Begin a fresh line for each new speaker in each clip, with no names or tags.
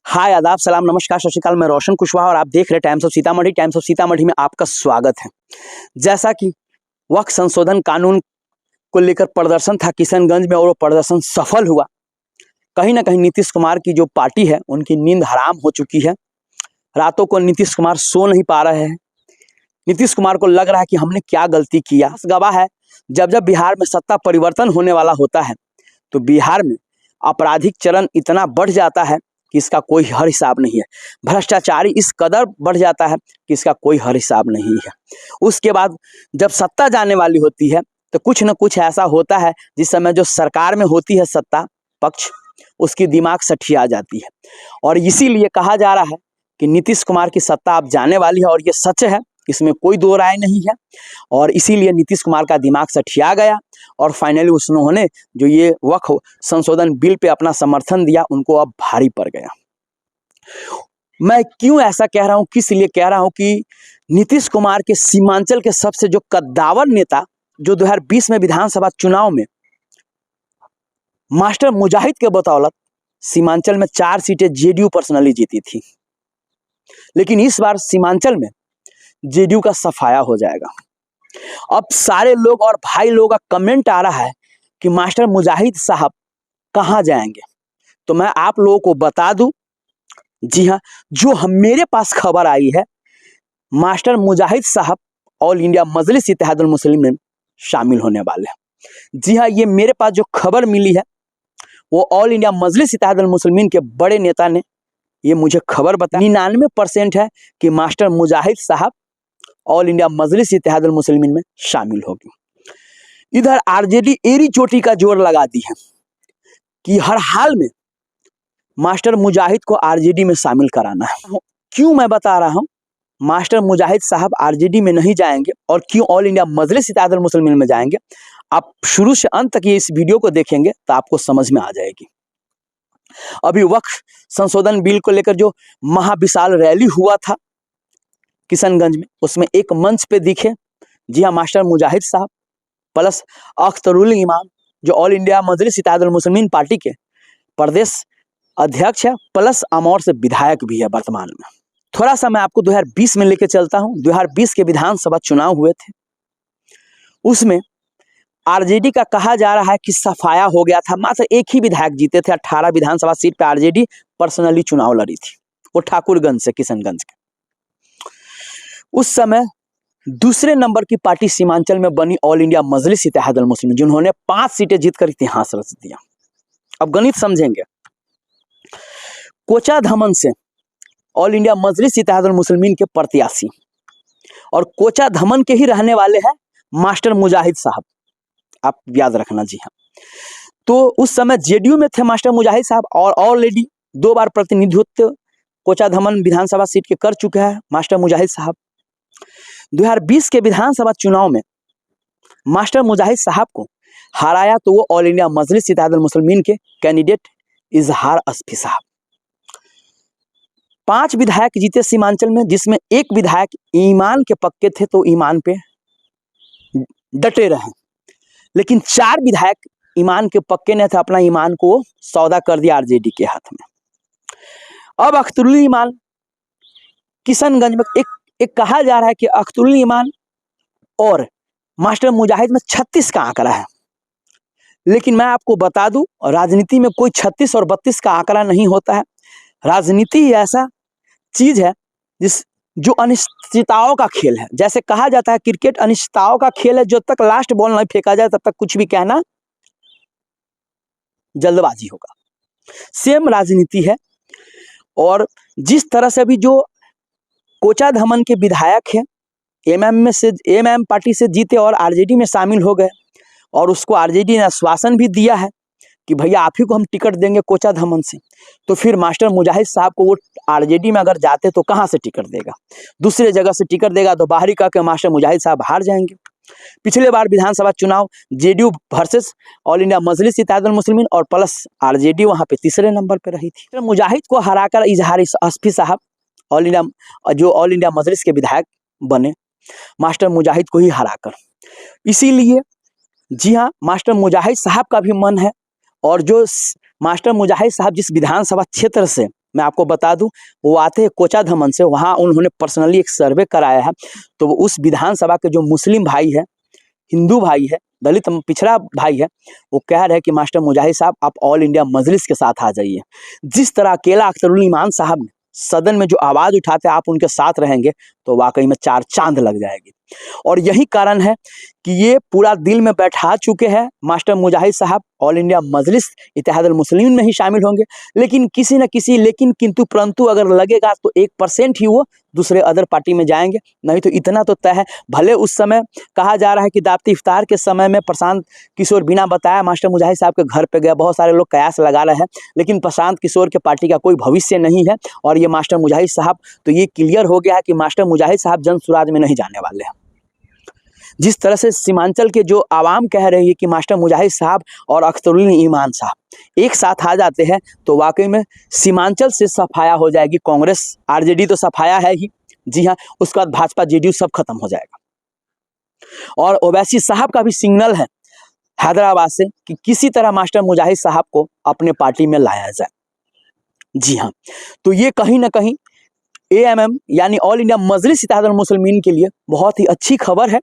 हाय आदाब सलाम नमस्कार सत श्री अकाल। मैं रोशन कुशवाहा और आप देख रहे times of Sitamarhi. Times of Sitamarhi में आपका स्वागत है। जैसा कि वक्फ संशोधन कानून को लेकर प्रदर्शन था किशनगंज में और वो प्रदर्शन सफल हुआ। कहीं ना कहीं नीतीश कुमार की जो पार्टी है उनकी नींद हराम हो चुकी है। रातों को नीतीश कुमार सो नहीं पा रहे हैं। नीतीश कुमार को लग रहा है कि हमने क्या गलती किया। गवाह है जब जब बिहार में सत्ता परिवर्तन होने वाला होता है तो बिहार में आपराधिक चरण इतना बढ़ जाता है कि इसका कोई हर हिसाब नहीं है। भ्रष्टाचारी इस कदर बढ़ जाता है कि इसका कोई हर हिसाब नहीं है। उसके बाद जब सत्ता जाने वाली होती है तो कुछ न कुछ ऐसा होता है जिस समय जो सरकार में होती है सत्ता पक्ष उसकी दिमाग सठिया जाती है और इसीलिए कहा जा रहा है कि नीतीश कुमार की सत्ता अब जाने वाली है और ये सच है, इसमें कोई दो राय नहीं है। और इसीलिए नीतीश कुमार का दिमाग सठिया गया और फाइनली उन्होंने जो ये वक्फ संशोधन बिल पे अपना समर्थन दिया उनको अब भारी पड़ गया। मैं क्यों ऐसा कह रहा हूं, किस लिए कह रहा हूं कि नीतीश कुमार के सीमांचल के सबसे जो कद्दावर नेता जो 2020 में विधानसभा चुनाव में मास्टर मुजाहिद के बदौलत सीमांचल में 4 सीटें जेडीयू पर्सनली जीती थी, लेकिन इस बार सीमांचल में जेडीयू का सफाया हो जाएगा। अब सारे लोग और भाई लोगों का कमेंट आ रहा है कि मास्टर मुजाहिद साहब कहां जाएंगे। तो मैं आप लोगों को बता दूं, जी हां, जो मेरे पास खबर आई है मास्टर मुजाहिद साहब ऑल इंडिया मजलिस इत्तेहादुल मुस्लिमीन में शामिल होने वाले हैं। जी हां, ये मेरे पास जो खबर मिली है वो ऑल इंडिया मजलिस इत्तेहादुल मुस्लिमीन के बड़े नेता ने ये मुझे खबर बताई। 99% है कि मास्टर मुजाहिद साहब ऑल इंडिया मजलिस इत्तेहादुल मुस्लिमीन में शामिल होगी। इधर आरजेडी एरी चोटी का जोर लगा दी है कि हर हाल में मास्टर मुजाहिद को आरजेडी में शामिल कराना है। क्यों मैं बता रहा हूं मास्टर मुजाहिद साहब आरजेडी में नहीं जाएंगे और क्यों ऑल इंडिया मजलिस इत्तेहादुल मुस्लिमीन में जाएंगे, आप शुरू से अंत तक ये इस वीडियो को देखेंगे तो आपको समझ में आ जाएगी। अभी वक्फ संशोधन बिल को लेकर जो महाविशाल रैली हुआ था किशनगंज में, उसमें एक मंच पे दिखे, जी हाँ, मास्टर मुजाहिद साहब प्लस अख्तरुल इमाम जो ऑल इंडिया मजलिस इत्तेहादुल मुस्लिमीन पार्टी के प्रदेश अध्यक्ष है प्लस अमौर से विधायक भी है वर्तमान में। थोड़ा सा मैं आपको 2020 में लेके चलता हूं। 2020 के विधानसभा चुनाव हुए थे, उसमें आरजेडी का कहा जा रहा है कि सफाया हो गया था। मात्र एक ही विधायक जीते थे। 18 विधानसभा सीट पे आरजेडी पर्सनली चुनाव लड़ी थी, वो ठाकुरगंज से, किशनगंज के। उस समय दूसरे नंबर की पार्टी सीमांचल में बनी ऑल इंडिया मजलिस इत्तेहादुल मुस्लिमीन, जिन्होंने 5 सीटें जीतकर इतिहास रच दिया। अब गणित समझेंगे। कोचा धमन से ऑल इंडिया मजलिस इत्तेहादुल मुस्लिमीन के प्रत्याशी और कोचा धमन के ही रहने वाले हैं मास्टर मुजाहिद साहब, आप याद रखना। जी हाँ, तो उस समय जेडीयू में थे मास्टर मुजाहिद साहब और ऑलरेडी 2 बार प्रतिनिधित्व कोचा धमन विधानसभा सीट के कर चुके हैं मास्टर मुजाहिद साहब। 2020 के विधानसभा चुनाव में मास्टर मुजाहिद साहब को हराया तो वो ऑल इंडिया मजलिस इत्तेहादुल मुस्लिमीन के कैंडिडेट इजहार अस्फी साहब। 5 विधायक जीते सीमांचल में, जिसमें एक विधायक ईमान के पक्के थे तो ईमान पे डटे रहे, लेकिन 4 विधायक ईमान के पक्के ने थे, अपना ईमान को सौदा कर दिया आरजेडी के हाथ में। अब अख्तरुल ईमान किशनगंज में एक कहा जा रहा है कि अख्तरुल ईमान और मास्टर मुजाहिद में 36 का आंकड़ा है, लेकिन मैं आपको बता दूं राजनीति में कोई 36 और 32 का आंकड़ा नहीं होता है। राजनीति ही ऐसा चीज है जो अनिश्चितताओं का खेल है। जैसे कहा जाता है क्रिकेट अनिश्चितताओं का खेल है, जब तक लास्ट बॉल नहीं फेंका जाए तब तक कुछ भी कहना जल्दबाजी होगा। सेम राजनीति है। और जिस तरह से भी जो कोचा धमन के विधायक हैं एमएम पार्टी से जीते और आरजेडी में शामिल हो गए और उसको आरजेडी ने आश्वासन भी दिया है कि भैया आप ही को हम टिकट देंगे कोचा धमन से, तो फिर मास्टर मुजाहिद साहब को वो आरजेडी में अगर जाते तो कहां से टिकट देगा, दूसरे जगह से टिकट देगा तो बाहरी कह के मास्टर मुजाहिद साहब हार जाएंगे। पिछले बार विधानसभा चुनाव जेडीयू वर्सेस ऑल इंडिया मजलिस इत्तेहादुल मुस्लिमीन और प्लस आरजेडी वहां पे तीसरे नंबर पे रही थी। मुजाहिद को हराकर इजहार अस्फी साहब ऑल इंडिया मजलिस के विधायक बने, मास्टर मुजाहिद को ही हराकर। इसीलिए जी हाँ, मास्टर मुजाहिद साहब का भी मन है और जो मास्टर मुजाहिद साहब जिस विधानसभा क्षेत्र से मैं आपको बता दूं, वो आते हैं कोचाधमन से, वहाँ उन्होंने पर्सनली एक सर्वे कराया है। तो उस विधानसभा के जो मुस्लिम भाई है, हिंदू भाई है, दलित पिछड़ा भाई है, वो कह रहे हैं कि मास्टर मुजाहिद साहब आप ऑल इंडिया मजलिस के साथ आ जाइए। जिस तरह अकेला अख्तरुल ईमान साहब ने सदन में जो आवाज़ उठाते आप उनके साथ रहेंगे तो वाकई में चार चांद लग जाएगी। और यही कारण है कि ये पूरा दिल में बैठा चुके हैं मास्टर मुजाहिद साहब ऑल इंडिया मजलिस इत्तेहादुल मुस्लिमीन में ही शामिल होंगे। लेकिन किसी न किसी लेकिन किंतु परंतु अगर लगेगा तो 1% ही वो दूसरे अदर पार्टी में जाएंगे, नहीं तो इतना तो तय है। भले उस समय कहा जा रहा है कि दावती इफ्तार के समय में प्रशांत किशोर बिना बताया मास्टर मुजाहिद साहब के घर पे गया, बहुत सारे लोग कयास लगा रहे हैं, लेकिन प्रशांत किशोर के पार्टी का कोई भविष्य नहीं है। और ये मास्टर मुजाहिद साहब तो ये क्लियर हो गया है कि मास्टर मुजाहिद साहब जन सुराज में नहीं जाने वाले हैं। जिस तरह से सीमांचल के जो आवाम कह रही है कि मास्टर मुजाहिद साहब और अख्तरुल ईमान साहब एक साथ आ जाते हैं तो वाकई में सीमांचल से सफाया हो जाएगी। कांग्रेस आरजेडी तो सफाया है ही, जी हाँ, उसके बाद भाजपा जेडीयू सब खत्म हो जाएगा। और ओवैसी साहब का भी सिग्नल है हैदराबाद से कि किसी तरह मास्टर मुजाहिद साहब को अपने पार्टी में लाया जाए। जी हाँ, तो ये कहीं ना कहीं AMM यानी ऑल इंडिया मजलिस इत्तेहादुल मुस्लिमीन के लिए बहुत ही अच्छी खबर है।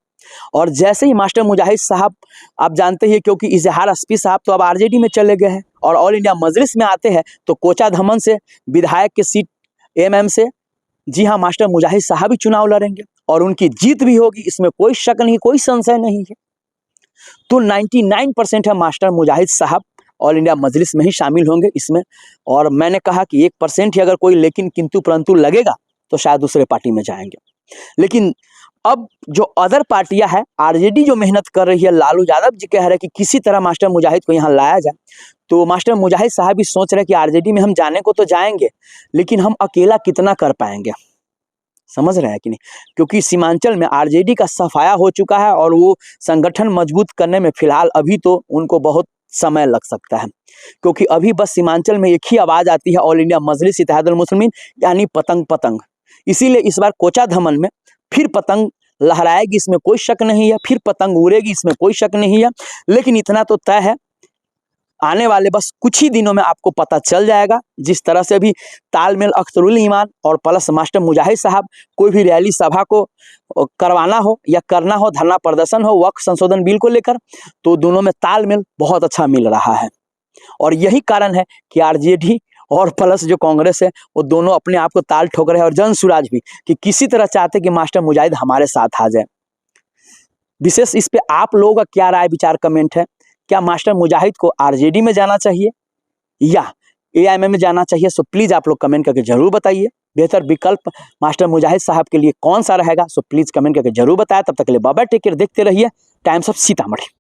और जैसे ही मास्टर मुजाहिद साहब, आप जानते हैं क्योंकि इजहार अस्पी साहब तो अब आरजेडी में चले गए हैं और ऑल इंडिया मजलिस में आते हैं तो कोचाधमन से विधायक के सीट AMM से, जी हाँ, मास्टर मुजाहिद साहब ही चुनाव लड़ेंगे और उनकी जीत भी होगी, इसमें कोई शक नहीं, कोई संशय नहीं है। तो 99% है मास्टर मुजाहिद साहब ऑल इंडिया मजलिस में ही शामिल होंगे इसमें। और मैंने कहा कि 1% ही अगर कोई लेकिन किंतु परंतु लगेगा तो शायद दूसरे पार्टी में जाएंगे। लेकिन अब जो अदर पार्टियां हैं, आरजेडी जो मेहनत कर रही है, लालू यादव जी कह रहे हैं कि किसी तरह मास्टर मुजाहिद को यहाँ लाया जाए। तो मास्टर मुजाहिद साहब भी सोच रहे हैं कि आरजेडी में हम जाने को तो जाएंगे लेकिन हम अकेला कितना कर पाएंगे, समझ रहे हैं कि नहीं, क्योंकि सीमांचल में आरजेडी का सफाया हो चुका है और वो संगठन मजबूत करने में फिलहाल अभी तो उनको बहुत समय लग सकता है। क्योंकि अभी बस सीमांचल में एक ही आवाज़ आती है, ऑल इंडिया मजलिस इत्तेहादुल मुस्लिमीन, यानी पतंग पतंग। इसीलिए इस बार कोचाधमन में फिर पतंग लहराएगी, इसमें कोई शक नहीं है, फिर पतंग उड़ेगी, इसमें कोई शक नहीं है। लेकिन इतना तो तय है, आने वाले बस कुछ ही दिनों में आपको पता चल जाएगा। जिस तरह से भी तालमेल अख्तरुल ईमान और प्लस मास्टर मुजाहिद साहब कोई भी रैली सभा को करवाना हो या करना हो, धरना प्रदर्शन हो वक्फ संशोधन बिल को लेकर, तो दोनों में तालमेल बहुत अच्छा मिल रहा है। और यही कारण है कि आरजेडी और प्लस जो कांग्रेस है वो दोनों अपने आप को ताल ठोक रहे हैं, और जन सुराज भी कि किसी तरह चाहते कि मास्टर मुजाहिद हमारे साथ आ जाए। विशेष इस पे आप लोगों का क्या राय विचार कमेंट है, क्या मास्टर मुजाहिद को आरजेडी में जाना चाहिए या AMM में जाना चाहिए? सो प्लीज आप लोग कमेंट करके जरूर बताइए। बेहतर विकल्प मास्टर मुजाहिद साहब के लिए कौन सा रहेगा, सो प्लीज कमेंट करके जरूर बताएं। तब तक के लिए बाय बाय, टेक केयर, देखते रहिए टाइम्स ऑफ सीतामढ़ी।